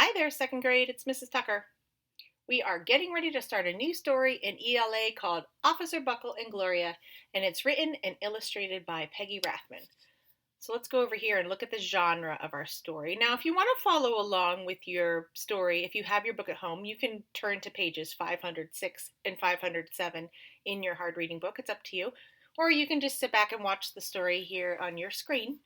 Hi there, second grade. It's Mrs. Tucker. We are getting ready to start a new story in ELA called Officer Buckle and Gloria, and it's written and illustrated by Peggy Rathman. So let's go over here and look at the genre of our story. Now, if you want to follow along with your story, if you have your book at home, you can turn to pages 506 and 507 in your hard reading book. It's up to you. Or you can just sit back and watch the story here on your screen.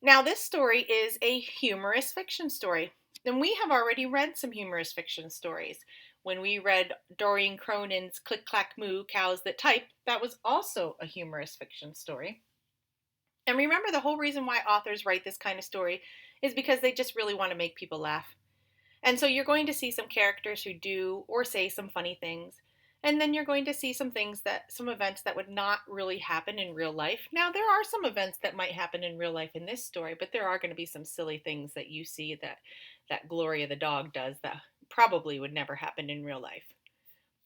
Now, this story is a humorous fiction story, and we have already read some humorous fiction stories. When we read Doreen Cronin's Click Clack Moo, Cows That Type, that was also a humorous fiction story. And remember, the whole reason why authors write this kind of story is because they just really want to make people laugh. And so you're going to see some characters who do or say some funny things. And then you're going to see some events that would not really happen in real life. Now, there are some events that might happen in real life in this story, but there are going to be some silly things that you see that Gloria the dog does that probably would never happen in real life.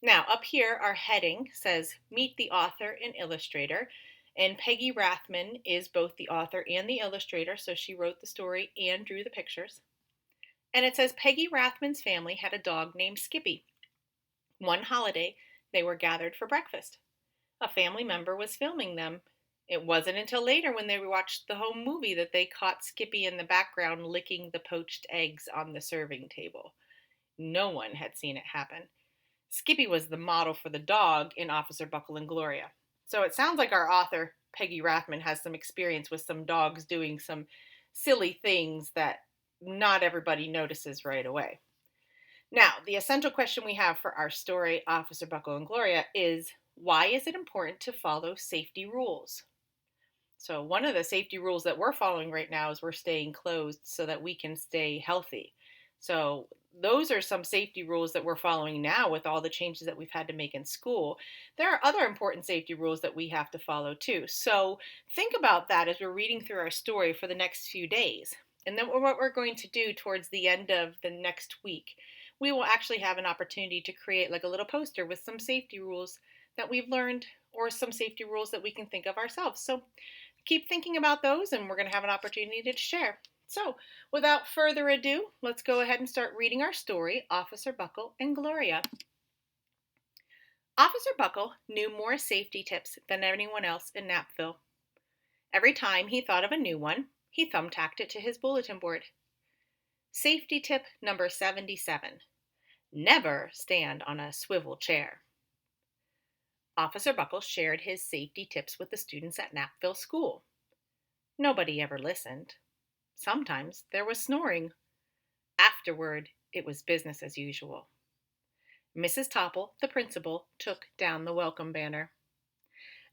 Now, up here, our heading says, Meet the author and illustrator. And Peggy Rathman is both the author and the illustrator, so she wrote the story and drew the pictures. And it says Peggy Rathman's family had a dog named Skippy. One holiday, they were gathered for breakfast. A family member was filming them. It wasn't until later when they watched the home movie that they caught Skippy in the background licking the poached eggs on the serving table. No one had seen it happen. Skippy was the model for the dog in Officer Buckle and Gloria. So it sounds like our author, Peggy Rathman, has some experience with some dogs doing some silly things that not everybody notices right away. Now, the essential question we have for our story, Officer Buckle and Gloria, is why is it important to follow safety rules? So one of the safety rules that we're following right now is we're staying closed so that we can stay healthy. So those are some safety rules that we're following now with all the changes that we've had to make in school. There are other important safety rules that we have to follow too. So think about that as we're reading through our story for the next few days. And then what we're going to do towards the end of the next week, we will actually have an opportunity to create like a little poster with some safety rules that we've learned or some safety rules that we can think of ourselves. So keep thinking about those, and we're going to have an opportunity to share. So, without further ado, let's go ahead and start reading our story, Officer Buckle and Gloria. Officer Buckle knew more safety tips than anyone else in Knappville. Every time he thought of a new one, he thumbtacked it to his bulletin board. Safety tip number 77. Never stand on a swivel chair. Officer Buckle shared his safety tips with the students at Knappville School. Nobody ever listened. Sometimes there was snoring. Afterward, it was business as usual. Mrs. Topple, the principal, took down the welcome banner.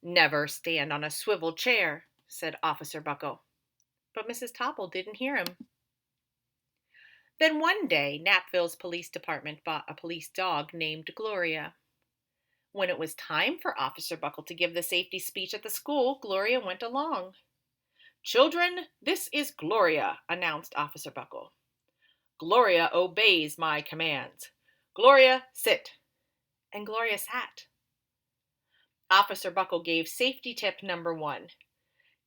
Never stand on a swivel chair, said Officer Buckle. But Mrs. Topple didn't hear him. Then one day, Knappville's police department bought a police dog named Gloria. When it was time for Officer Buckle to give the safety speech at the school, Gloria went along. Children, this is Gloria, announced Officer Buckle. Gloria obeys my commands. Gloria, sit. And Gloria sat. Officer Buckle gave safety tip number 1.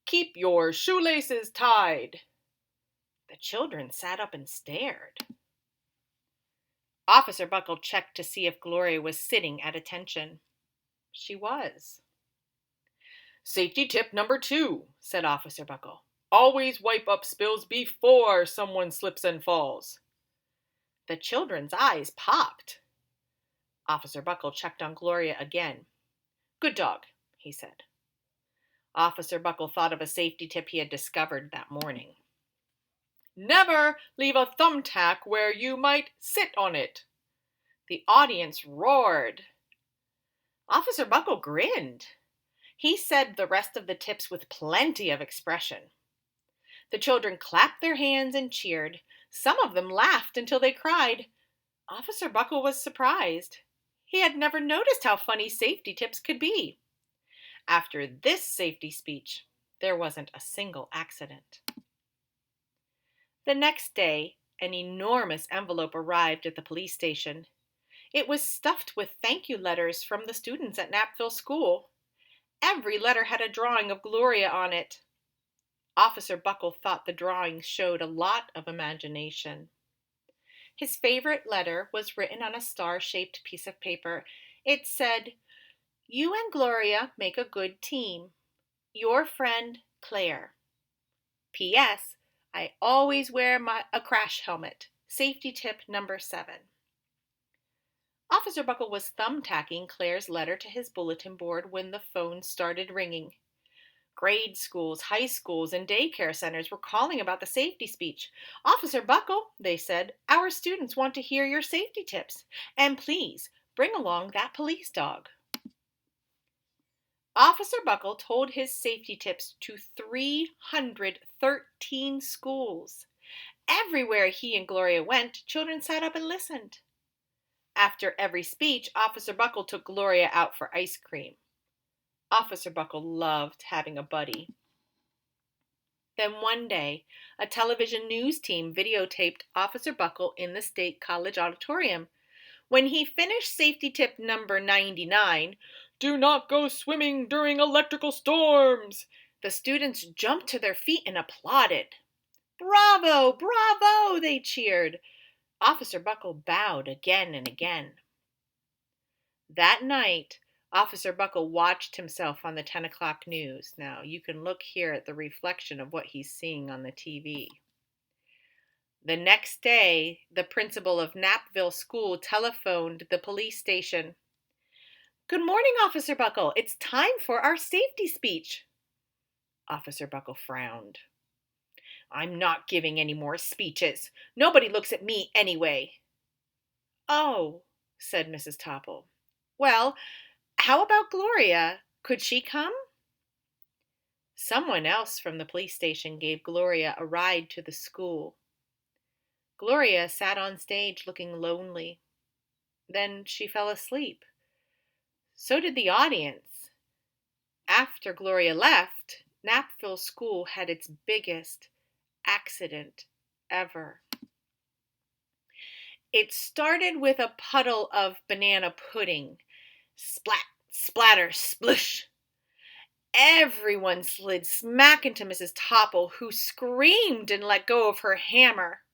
Keep your shoelaces tied. The children sat up and stared. Officer Buckle checked to see if Gloria was sitting at attention. She was. Safety tip number 2, said Officer Buckle. Always wipe up spills before someone slips and falls. The children's eyes popped. Officer Buckle checked on Gloria again. Good dog, he said. Officer Buckle thought of a safety tip he had discovered that morning. Never leave a thumbtack where you might sit on it. The audience roared. Officer Buckle grinned. He said the rest of the tips with plenty of expression. The children clapped their hands and cheered. Some of them laughed until they cried. Officer Buckle was surprised. He had never noticed how funny safety tips could be. After this safety speech, there wasn't a single accident. The next day, an enormous envelope arrived at the police station. It was stuffed with thank you letters from the students at Knappville School. Every letter had a drawing of Gloria on it. Officer Buckle thought the drawings showed a lot of imagination. His favorite letter was written on a star-shaped piece of paper. It said, "You and Gloria make a good team. Your friend, Claire. P.S. I always wear a crash helmet. Safety tip number 7." Officer Buckle was thumbtacking Claire's letter to his bulletin board when the phone started ringing. Grade schools, high schools, and daycare centers were calling about the safety speech. "Officer Buckle," they said, "our students want to hear your safety tips. And please, bring along that police dog." Officer Buckle told his safety tips to 313 schools. Everywhere he and Gloria went, children sat up and listened. After every speech, Officer Buckle took Gloria out for ice cream. Officer Buckle loved having a buddy. Then one day, a television news team videotaped Officer Buckle in the State College auditorium. When he finished safety tip number 99, "Do not go swimming during electrical storms," the students jumped to their feet and applauded. "Bravo! Bravo!" they cheered. Officer Buckle bowed again and again. That night, Officer Buckle watched himself on the 10 o'clock news. Now, you can look here at the reflection of what he's seeing on the TV. The next day, the principal of Knappville School telephoned the police station. "Good morning, Officer Buckle. It's time for our safety speech." Officer Buckle frowned. "I'm not giving any more speeches. Nobody looks at me anyway." "Oh," said Mrs. Topple. "Well, how about Gloria? Could she come?" Someone else from the police station gave Gloria a ride to the school. Gloria sat on stage looking lonely. Then she fell asleep. So did the audience. After Gloria left, Knappville School had its biggest accident ever. It started with a puddle of banana pudding. Splat, splatter, splush. Everyone slid smack into Mrs. Topple, who screamed and let go of her hammer.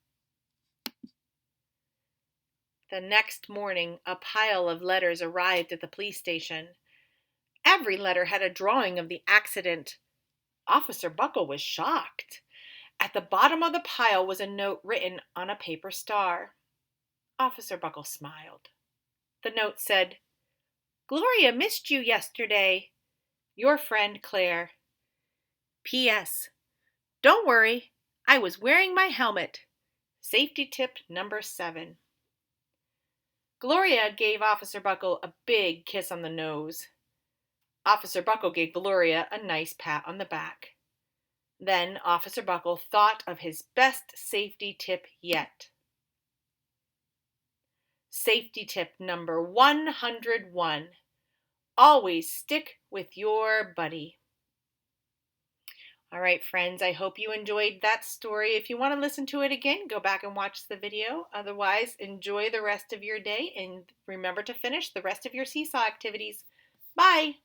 The next morning, a pile of letters arrived at the police station. Every letter had a drawing of the accident. Officer Buckle was shocked. At the bottom of the pile was a note written on a paper star. Officer Buckle smiled. The note said, "Gloria missed you yesterday. Your friend, Claire. P.S. Don't worry, I was wearing my helmet. Safety tip number 7." Gloria gave Officer Buckle a big kiss on the nose. Officer Buckle gave Gloria a nice pat on the back. Then Officer Buckle thought of his best safety tip yet. Safety tip number 101. Always stick with your buddy. All right, friends, I hope you enjoyed that story. If you want to listen to it again, go back and watch the video. Otherwise, enjoy the rest of your day and remember to finish the rest of your seesaw activities. Bye!